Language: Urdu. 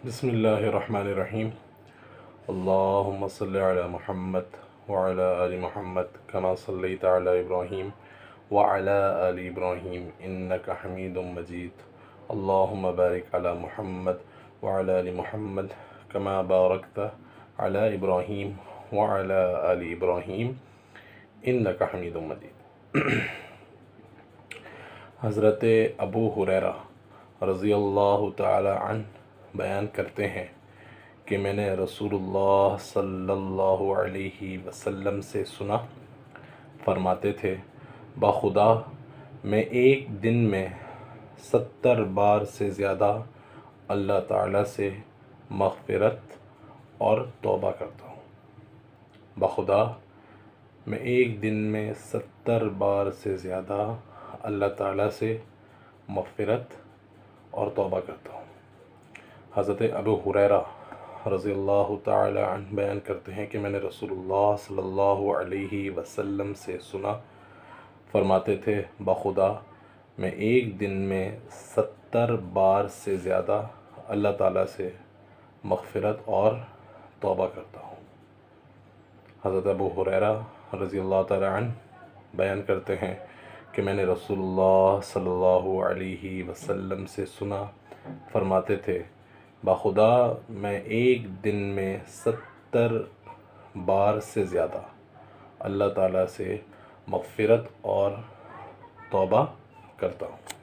بسم اللہ الرحمن الرحیم اللہم صلی علی محمد وعلی آل محمد کما صلیت علی ابراہیم وعلی آل ابراہیم انکا حمید مجید اللہم بارک علی محمد وعلی آل محمد کما بارکت علی ابراہیم وعلی آل ابراہیم انکا حمید مجید۔ حضرت ابو ہریرہ رضی اللہ تعالی عنہ بیان کرتے ہیں کہ میں نے رسول اللہ صلی اللہ علیہ وسلم سے سنا، فرماتے تھے بخدا میں ایک دن میں 70 بار سے زیادہ اللہ تعالیٰ سے مغفرت اور توبہ کرتا ہوں۔ بخدا میں ایک دن میں 70 بار سے زیادہ اللہ تعالیٰ سے مغفرت اور توبہ کرتا ہوں۔ حضرت ابو ہریرہ رضی اللہ تعالی عنہ بیان کرتے ہیں کہ میں نے رسول اللہ صلی اللہ علیہ وسلم سے سنا، فرماتے تھے بخدا میں ایک دن میں 70 بار سے زیادہ اللہ تعالیٰ سے مغفرت اور توبہ کرتا ہوں۔ حضرت ابو ہریرہ رضی اللہ تعالی عنہ بیان کرتے ہیں کہ میں نے رسول اللہ صلی اللہ علیہ وسلم سے سنا، فرماتے تھے بخدا میں ایک دن میں 70 بار سے زیادہ اللہ تعالیٰ سے مغفرت اور توبہ کرتا ہوں۔